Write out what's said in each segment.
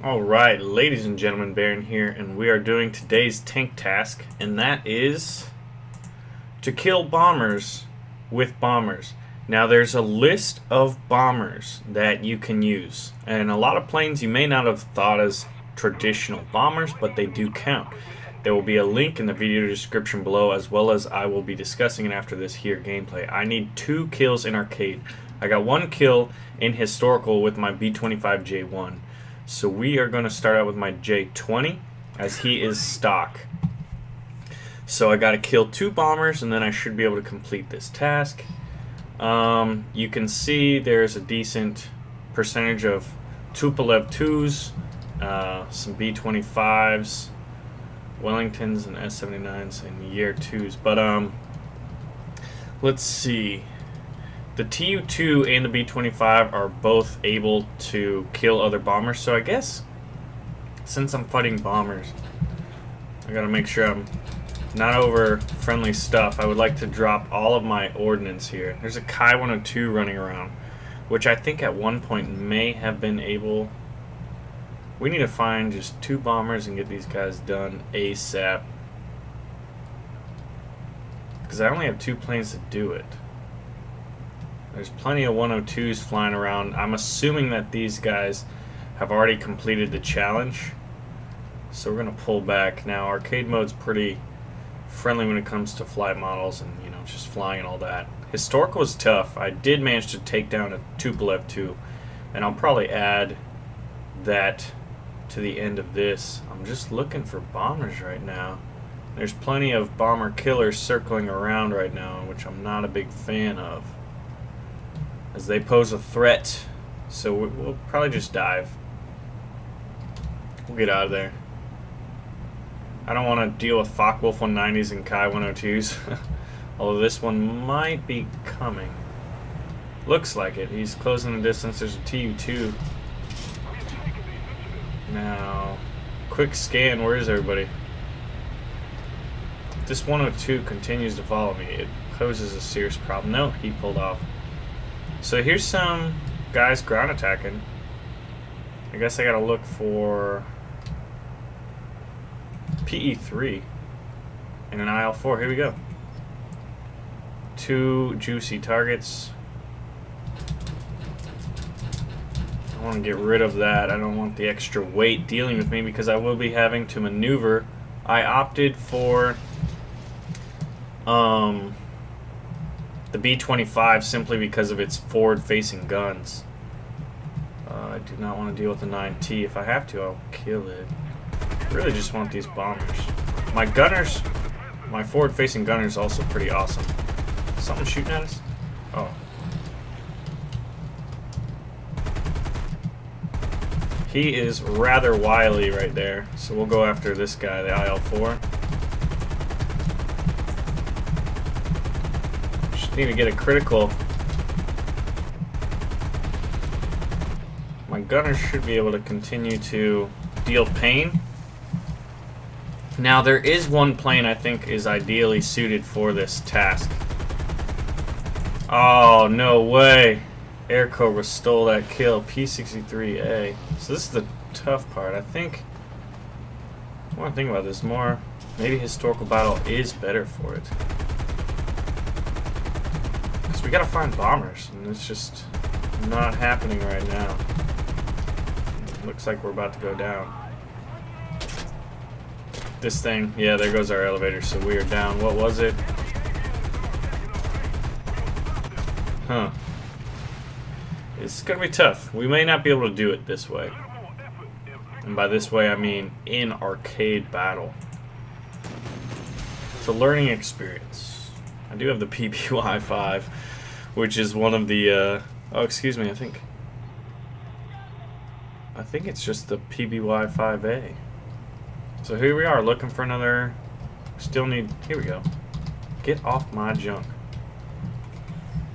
Alright, ladies and gentlemen, Baron here, and we are doing today's tank task, and that is to kill bombers with bombers. Now, there's a list of bombers that you can use, and a lot of planes you may not have thought as traditional bombers, but they do count. There will be a link in the video description below, as well as I will be discussing it after this here gameplay. I need 2 kills in arcade. I got 1 kill in historical with my B-25J1. So we are going to start out with my J-20, as he is stock. So I got to kill 2 bombers, and then I should be able to complete this task. You can see there's a decent percentage of Tupolev 2s, some B-25s, Wellingtons, and S-79s, and year 2s. But let's see. The Tu-2 and the B-25 are both able to kill other bombers, so I guess since I'm fighting bombers, I gotta make sure I'm not over friendly stuff. I would like to drop all of my ordnance here. There's a Kai 102 running around, which I think at one point may have been able... We need to find just 2 bombers and get these guys done ASAP, because I only have 2 planes to do it. There's plenty of 102s flying around. I'm assuming that these guys have already completed the challenge. So we're going to pull back. Now, arcade mode's pretty friendly when it comes to flight models and, you know, just flying and all that. Historical was tough. I did manage to take down a Tupolev 2. And I'll probably add that to the end of this. I'm just looking for bombers right now. There's plenty of bomber killers circling around right now, which I'm not a big fan of, as they pose a threat. So we'll probably just dive. We'll get out of there. I don't want to deal with Focke-Wulf 190s and Kai 102s. Although this one might be coming. Looks like it. He's closing the distance. There's a Tu-2. Now, quick scan. Where is everybody? If this 102 continues to follow me, it poses a serious problem. No, he pulled off. So here's some guys ground attacking. I guess I gotta look for PE3 and an IL-4. Here we go. 2 juicy targets. I want to get rid of that. I don't want the extra weight dealing with me because I will be having to maneuver. I opted for the B-25 simply because of its forward-facing guns. I do not want to deal with the 9T. If I have to, I'll kill it. I really just want these bombers. My gunners, my forward-facing gunner is also pretty awesome. Something shooting at us? Oh. He is rather wily right there, so we'll go after this guy, the IL-4. Need to get a critical. My gunner should be able to continue to deal pain. Now, there is one plane I think is ideally suited for this task. Oh, no way. Air Cobra stole that kill. P-63A. So this is the tough part. I think, I want to think about this more. Maybe historical battle is better for it. We gotta find bombers, and it's just not happening right now. Looks like we're about to go down. This thing, yeah, there goes our elevator, so we are down. What was it? Huh. It's gonna be tough. We may not be able to do it this way. And by this way, I mean in arcade battle. It's a learning experience. I do have the PBY-5. Which is one of the, oh, excuse me, I think it's just the PBY-5A. So here we are, looking for another, still need, here we go. Get off my junk.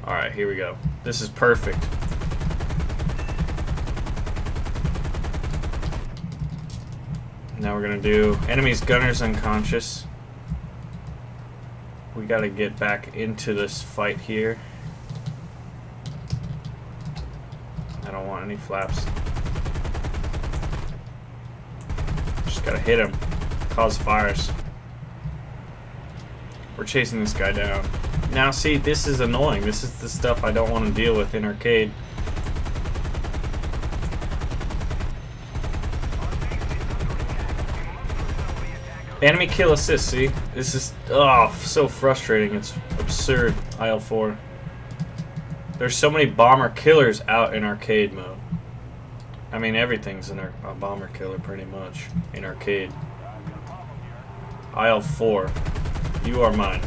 Alright, here we go. This is perfect. Now we're gonna do enemy's gunner's unconscious. We gotta get back into this fight here. I don't want any flaps. Gotta hit him. Cause fires. We're chasing this guy down. Now see, this is annoying. This is the stuff I don't want to deal with in arcade. Enemy kill assist, see? This is, oh, so frustrating. It's absurd, IL-4. There's so many bomber killers out in arcade mode. I mean, everything's a bomber killer pretty much in arcade. IL-4, you are mine.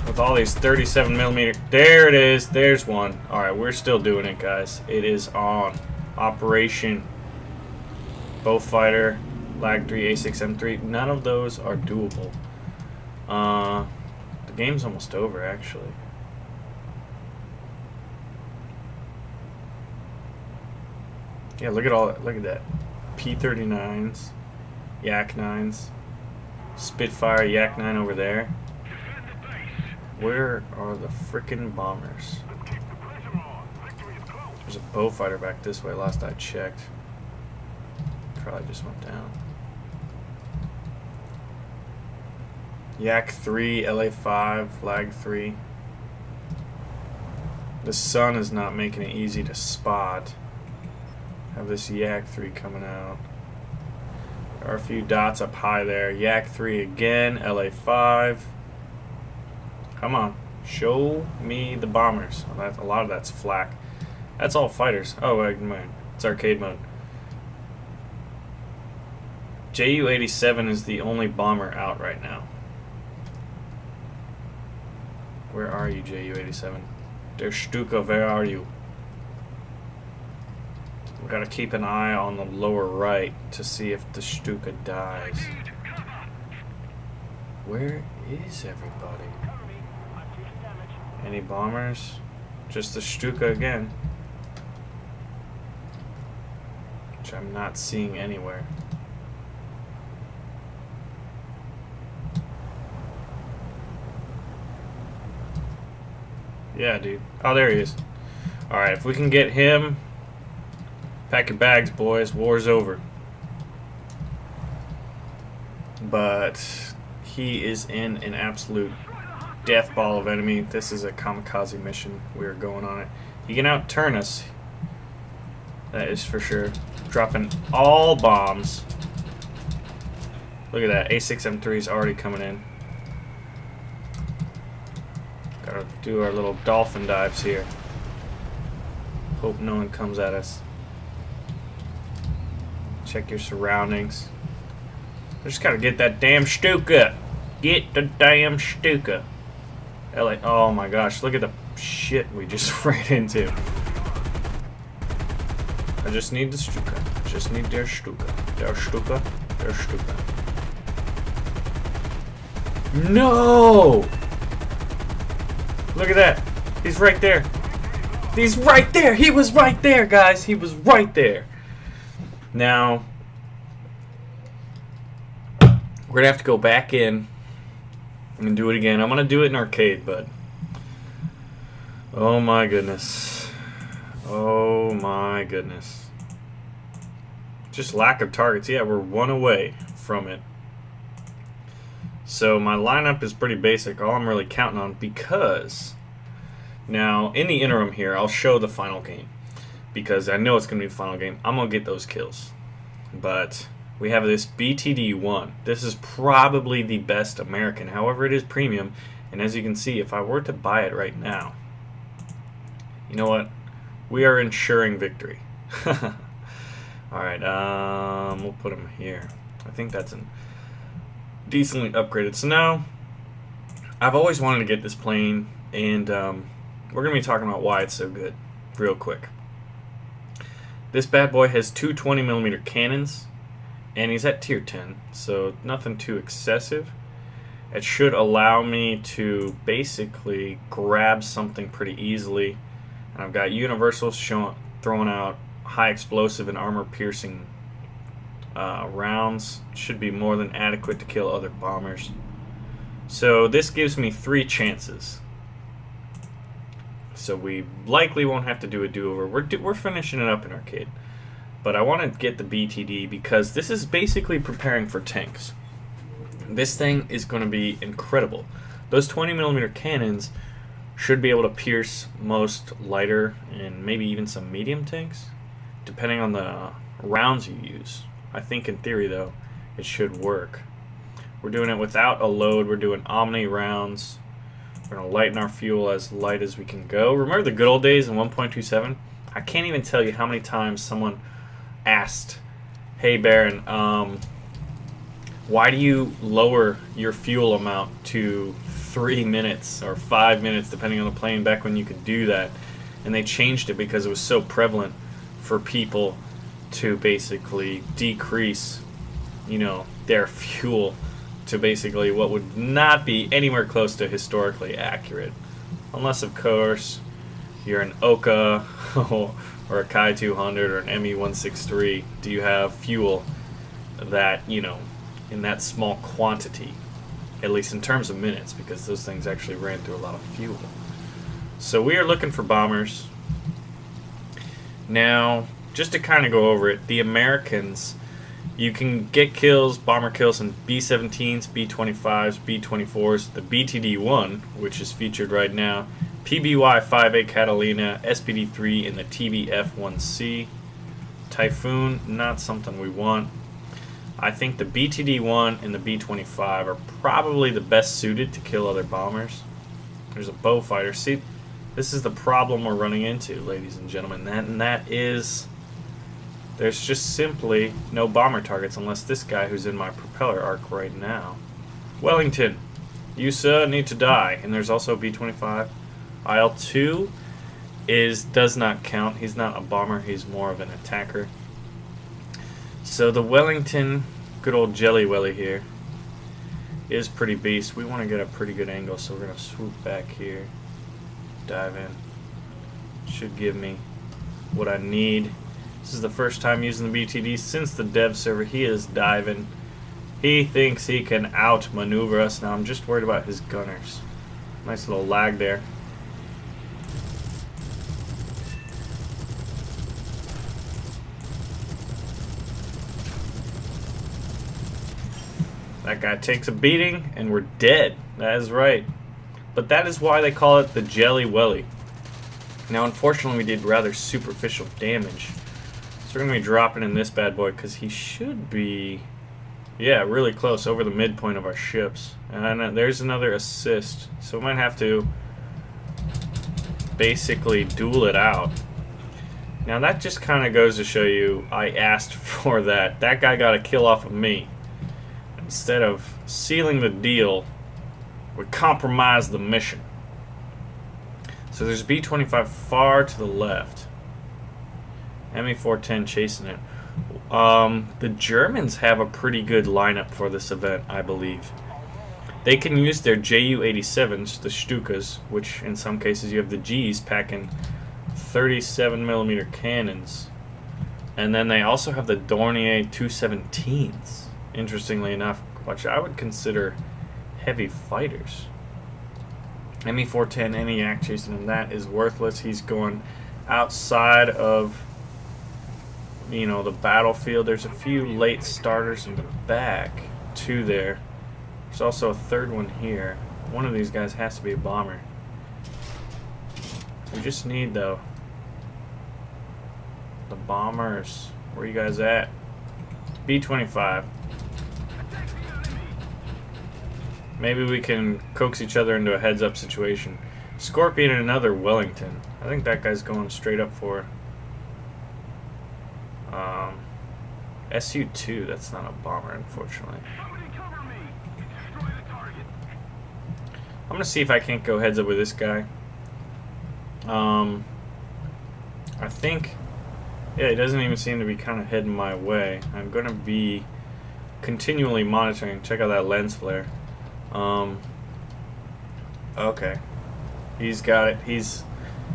With all these 37mm, there it is, there's one. Alright, we're still doing it, guys. It is on. Operation Beaufighter, Lag 3, A6M3. None of those are doable. The game's almost over, actually. Yeah, look at all that. Look at that. P-39s, Yak-9s, Spitfire Yak-9 over there. Where are the frickin' bombers? There's a Beaufighter back this way, last I checked. Probably just went down. Yak 3, LA 5, Lag 3. The sun is not making it easy to spot. Have this Yak 3 coming out. There are a few dots up high there. Yak 3 again, LA 5. Come on, show me the bombers. A lot of that's flak. That's all fighters. Oh, wait, man. It's arcade mode. Ju-87 is the only bomber out right now. Where are you, Ju-87? Der Stuka, where are you? We gotta keep an eye on the lower right to see if the Stuka dies. Where is everybody? Any bombers? Just the Stuka again. Which I'm not seeing anywhere. Yeah, dude. Oh, there he is. Alright, if we can get him, pack your bags, boys. War's over. But he is in an absolute death ball of enemy. This is a kamikaze mission. We're going on it. He can outturn us. That is for sure. Dropping all bombs. Look at that. A6M3 is already coming in. Gotta do our little dolphin dives here. Hope no one comes at us. Check your surroundings. Just gotta get that damn Stuka. Get the damn Stuka. LA. Oh my gosh, look at the shit we just ran into. I just need the Stuka. Just need der Stuka. Der Stuka. Der Stuka. No! Look at that. He's right there. He's right there. He was right there, guys. He was right there. Now, we're going to have to go back in and do it again. I'm going to do it in arcade, but oh my goodness. Oh my goodness. Just lack of targets. Yeah, we're one away from it. So my lineup is pretty basic. All I'm really counting on, because now in the interim here, I'll show the final game, because I know it's going to be the final game. I'm going to get those kills. But we have this BTD-1. This is probably the best American. However, it is premium. And as you can see, if I were to buy it right now, you know what? We are ensuring victory. Alright, we'll put him here. I think that's an decently upgraded. So now, I've always wanted to get this plane, and we're going to be talking about why it's so good real quick. This bad boy has two 20mm cannons, and he's at tier 10, so nothing too excessive. It should allow me to basically grab something pretty easily. And I've got universals throwing out high explosive and armor piercing rounds. Should be more than adequate to kill other bombers. So this gives me 3 chances. So we likely won't have to do a do-over. We're finishing it up in arcade. But I want to get the BTD because this is basically preparing for tanks. This thing is going to be incredible. Those 20mm cannons should be able to pierce most lighter and maybe even some medium tanks, depending on the rounds you use. I think in theory, though, it should work. We're doing it without a load. We're doing Omni rounds. We're going to lighten our fuel as light as we can go. Remember the good old days in 1.27? I can't even tell you how many times someone asked, "Hey Baron, why do you lower your fuel amount to 3 minutes or 5 minutes, depending on the plane, back when you could do that?" And they changed it because it was so prevalent for people to basically decrease, you know, their fuel to basically what would not be anywhere close to historically accurate. Unless, of course, you're an Oka or a Kai 200 or an ME 163. Do you have fuel that, you know, in that small quantity, at least in terms of minutes, because those things actually ran through a lot of fuel. So we are looking for bombers. Now, just to kind of go over it, the Americans, you can get kills, bomber kills in B-17s, B-25s, B-24s, the BTD-1, which is featured right now, PBY-5A Catalina, SPD-3, and the TBF-1C. Typhoon, not something we want. I think the BTD-1 and the B-25 are probably the best suited to kill other bombers. There's a bow fighter. See, this is the problem we're running into, ladies and gentlemen. And that is, there's just simply no bomber targets unless this guy who's in my propeller arc right now. Wellington, you, sir, need to die. And there's also B-25. IL-2 does not count. He's not a bomber. He's more of an attacker. So the Wellington, good old Jelly Welly here, is pretty beast. We want to get a pretty good angle, so we're going to swoop back here, dive in. Should give me what I need. This is the first time using the BTD since the dev server. He is diving. He thinks he can outmaneuver us. Now I'm just worried about his gunners. Nice little lag there. That guy takes a beating, and we're dead. That is right. But that is why they call it the Jelly Welly. Now, unfortunately, we did rather superficial damage. So we're going to be dropping in this bad boy, because he should be, yeah, really close, over the midpoint of our ships. And there's another assist. So we might have to basically duel it out. Now, that just kind of goes to show you I asked for that. That guy got a kill off of me. Instead of sealing the deal, we compromise the mission. So there's B-25 far to the left. ME-410 chasing it. The Germans have a pretty good lineup for this event, I believe. They can use their Ju-87s, the Stukas, which in some cases you have the Gs packing 37mm cannons. And then they also have the Dornier 217s. Interestingly enough, which I would consider heavy fighters. ME-410, any yak chasing him, that is worthless. He's going outside of, you know, the battlefield. There's a few late starters in the back, two there. There's also a third one here. One of these guys has to be a bomber. We just need, though, the bombers. Where are you guys at? B-25. Maybe we can coax each other into a heads-up situation. Scorpion and another Wellington. I think that guy's going straight up for Su-2. That's not a bomber, unfortunately. I'm going to see if I can't go heads-up with this guy. I think, yeah, he doesn't even seem to be kind of heading my way. I'm going to be continually monitoring. Check out that lens flare. Okay. He's got it.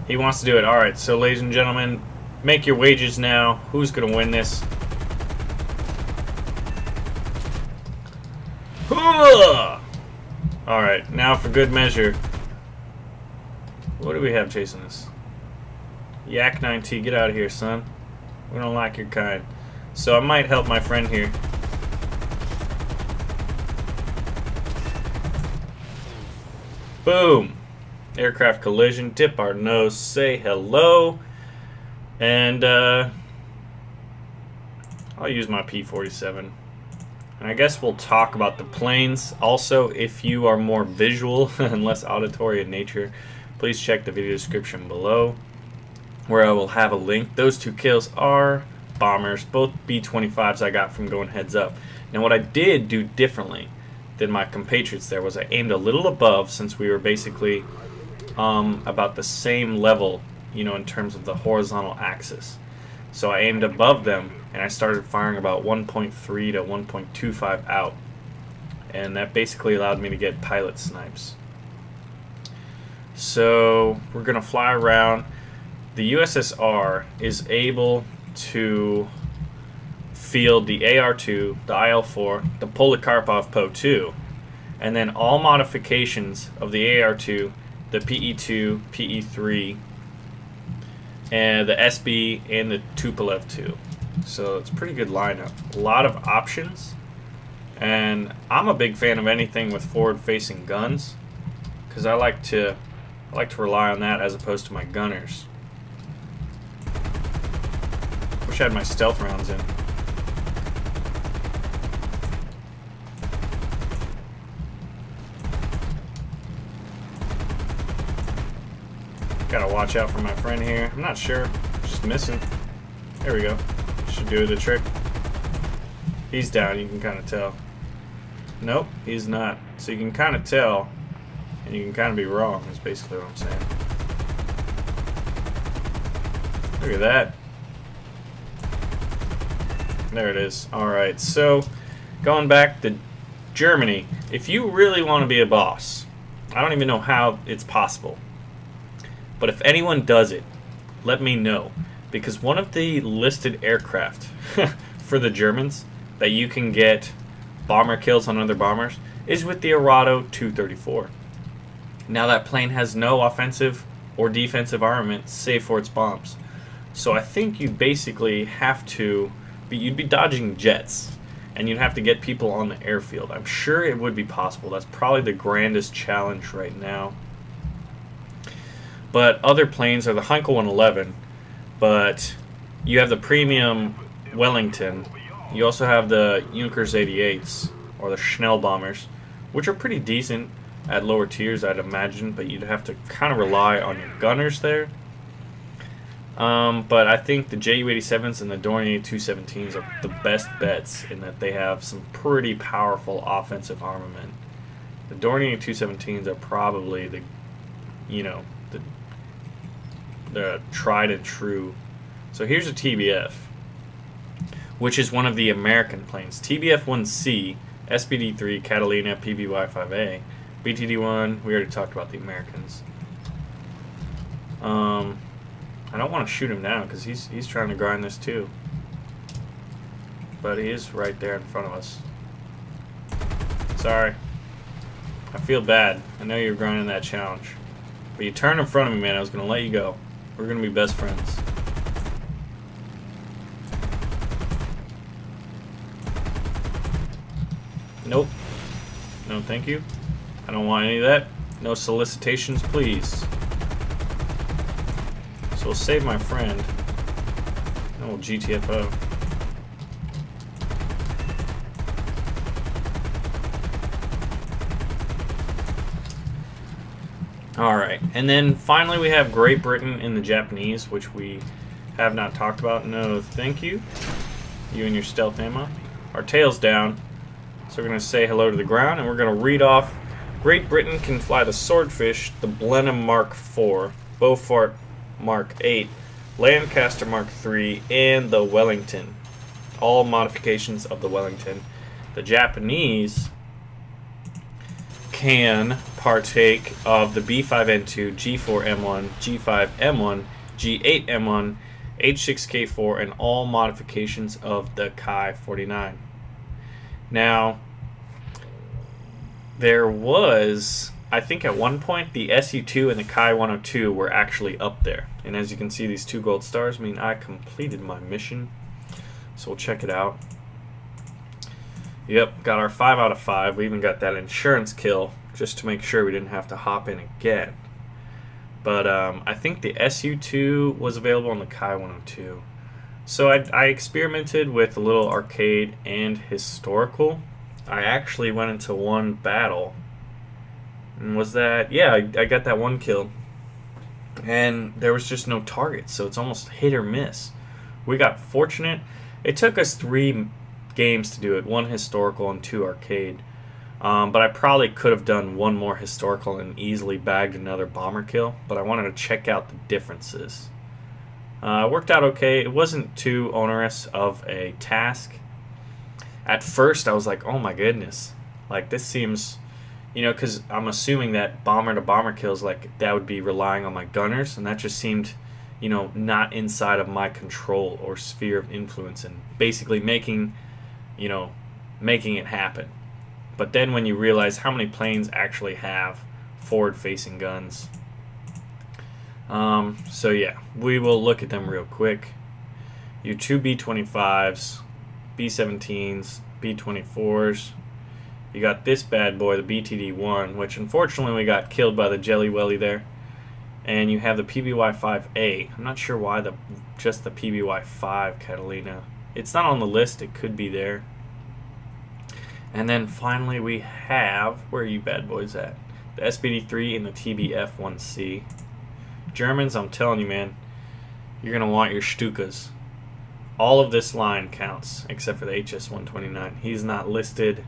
He wants to do it. Alright, so ladies and gentlemen, make your wages now. Who's gonna win this? Alright, now for good measure. What do we have chasing us? Yak 9T, get out of here, son. We don't like your kind. So I might help my friend here. Boom! Aircraft collision. Dip our nose. Say hello. And I'll use my P-47. And I guess we'll talk about the planes. Also, if you are more visual and less auditory in nature, please check the video description below, where I will have a link. Those two kills are bombers, both B-25s I got from going heads up. Now what I did do differently than my compatriots there was I aimed a little above, since we were basically about the same level, you know, in terms of the horizontal axis. So I aimed above them and I started firing about 1.3 to 1.25 out, and that basically allowed me to get pilot snipes. So we're gonna fly around. The USSR is able to field the AR-2, the IL-4, the Polikarpov PO-2, and then all modifications of the AR-2, the PE-2, PE-3, and the SB, and the Tupolev-2. So it's a pretty good lineup. A lot of options, and I'm a big fan of anything with forward-facing guns, because I like to rely on that as opposed to my gunners. Wish I had my stealth rounds in. Gotta watch out for my friend here. I'm not sure. Just missing. There we go. Should do the trick. He's down, you can kind of tell. Nope, he's not. So you can kind of tell, and you can kind of be wrong, is basically what I'm saying. Look at that. There it is. Alright, so going back to Germany, if you really want to be a boss, I don't even know how it's possible, but if anyone does it, let me know. Because one of the listed aircraft for the Germans that you can get bomber kills on other bombers is with the Arado 234. Now that plane has no offensive or defensive armament save for its bombs. So I think you basically have to you'd be dodging jets, and you'd have to get people on the airfield. I'm sure it would be possible. That's probably the grandest challenge right now. But other planes are the Heinkel 111, but you have the premium Wellington. You also have the Junkers 88s, or the Schnellbombers, which are pretty decent at lower tiers, I'd imagine, but you'd have to kind of rely on your gunners there. But I think the Ju-87s and the Dornier 217s are the best bets in that they have some pretty powerful offensive armament. The Dornier 217s are probably the, you know, the tried and true. So here's a TBF, which is one of the American planes. TBF-1C, SBD-3, Catalina, PBY-5A, BTD-1. We already talked about the Americans. I don't want to shoot him down because he's trying to grind this too. But he is right there in front of us. Sorry. I feel bad. I know you're grinding that challenge. But you turned in front of me, man. I was going to let you go. We're going to be best friends. Nope. No, thank you. I don't want any of that. No solicitations, please. So we'll save my friend. Oh, GTFO. Alright, and then finally we have Great Britain and the Japanese, which we have not talked about. No, thank you. You and your stealth ammo. Our tail's down, so we're going to say hello to the ground, and we're going to read off. Great Britain can fly the Swordfish, the Blenheim Mark IV, Beaufort Mark 8, Lancaster Mark III, and the Wellington. All modifications of the Wellington. The Japanese can partake of the B5N2, G4M1, G5M1, G8M1, H6K4, and all modifications of the Kai-49. Now, there was I think at one point the SU-2 and the Kai 102 were actually up there. And as you can see, these 2 gold stars mean I completed my mission. So we'll check it out. Yep, got our 5 out of 5. We even got that insurance kill just to make sure we didn't have to hop in again. But I think the SU-2 was available on the Kai 102. So I experimented with a little arcade and historical. I actually went into one battle. And was that... Yeah, I got that 1 kill. And there was just no target, so it's almost hit or miss. We got fortunate. It took us 3 games to do it. 1 historical and 2 arcade. But I probably could have done 1 more historical and easily bagged another bomber kill. But I wanted to check out the differences. It worked out okay. It wasn't too onerous of a task. At first, I was like, oh my goodness. Like, this seems... You know, because I'm assuming that bomber-to-bomber kills, like, that would be relying on my gunners. And that just seemed, you know, not inside of my control or sphere of influence. And basically making, you know, making it happen. But then when you realize how many planes actually have forward-facing guns. So yeah, we will look at them real quick. Your 2 B-25s, B-17s, B-24s. You got this bad boy, the BTD-1, which unfortunately we got killed by the Jelly Welly there. And you have the PBY-5A. I'm not sure why just the PBY-5 Catalina. It's not on the list. It could be there. And then finally we have, where are you bad boys at? The SBD-3 and the TBF-1C. Germans, I'm telling you, man, you're going to want your Stukas. All of this line counts, except for the HS-129. He's not listed.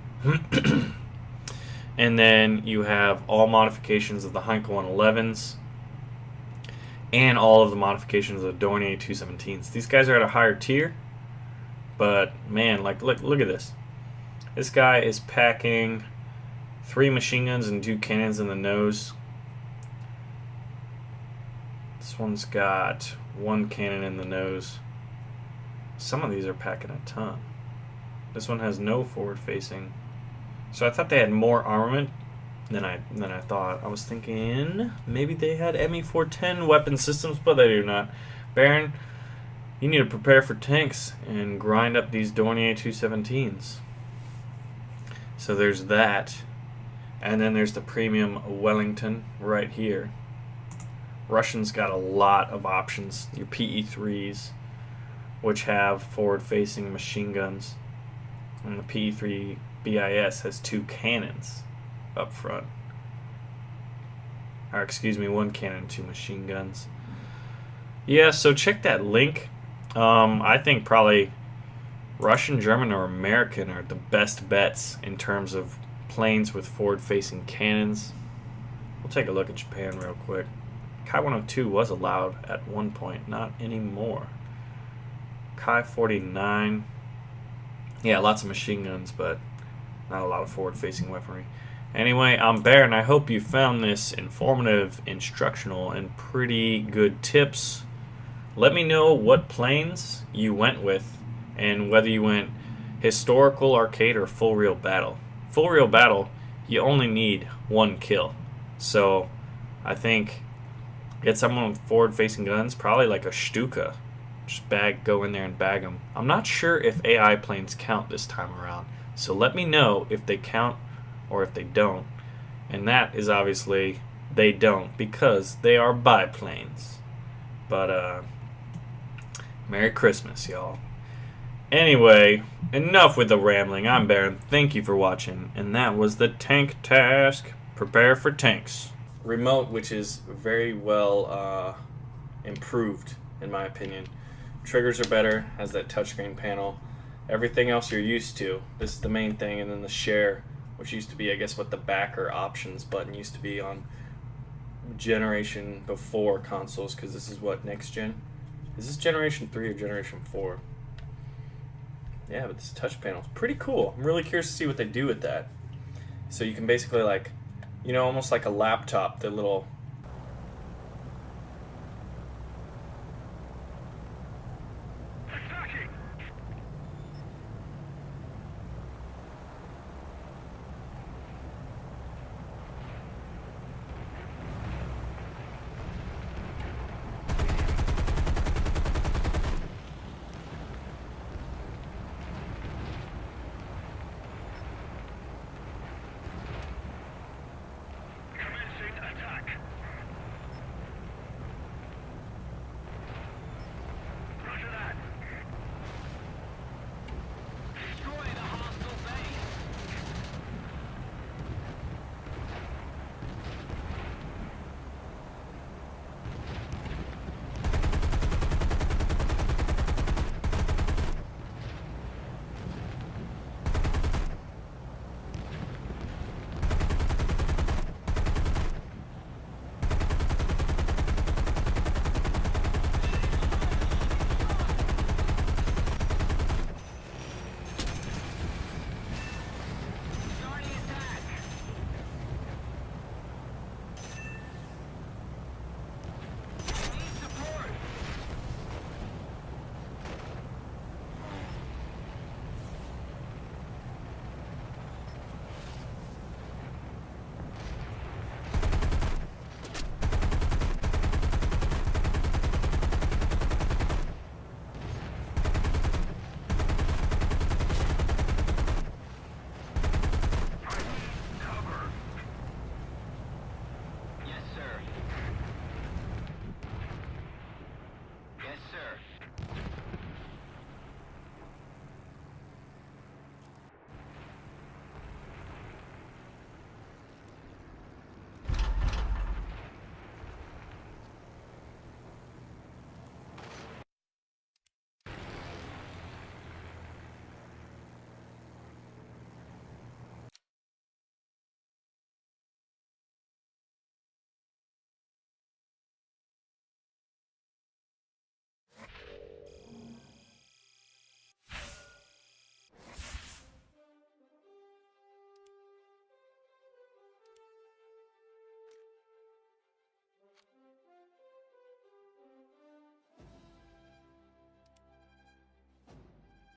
And then you have all modifications of the Heinkel 111s and all of the modifications of the Dornier 217s. These guys are at a higher tier, but man, like look at this. This guy is packing 3 machine guns and 2 cannons in the nose. This one's got 1 cannon in the nose. Some of these are packing a ton. This one has no forward facing. So I thought they had more armament than I thought. I was thinking maybe they had ME-410 weapon systems, but they do not. Baron, you need to prepare for tanks and grind up these Dornier 217s. So there's that. And then there's the premium Wellington right here. Russians got a lot of options. Your PE-3s, which have forward-facing machine guns. And the PE-3 BIS has 2 cannons up front. Or excuse me, 1 cannon and 2 machine guns. Yeah, so check that link. I think probably Russian, German, or American are the best bets in terms of planes with forward-facing cannons. We'll take a look at Japan real quick. Kai 102 was allowed at one point, not anymore. Kai 49. Yeah, lots of machine guns, but not a lot of forward-facing weaponry. Anyway, I'm Baron. I hope you found this informative, instructional, and pretty good tips. Let me know what planes you went with and whether you went historical, arcade, or full real battle. Full real battle, you only need 1 kill. So I think get someone with forward-facing guns, probably like a Stuka. Just go in there and bag them. I'm not sure if AI planes count this time around. So let me know if they count or if they don't. And that is obviously they don't because they are biplanes. But Merry Christmas, y'all. Anyway, enough with the rambling. I'm Baron. Thank you for watching. And that was the tank task. Prepare for tanks. Remote, which is very well improved in my opinion. Triggers are better, has that touchscreen panel. Everything else you're used to. This is the main thing, and then the share, which used to be, I guess, what the backer options button used to be on generation before consoles, because this is what, next gen? Is this generation 3 or generation 4? Yeah, but this touch panel is pretty cool. I'm really curious to see what they do with that. So you can basically, like, you know, almost like a laptop, the little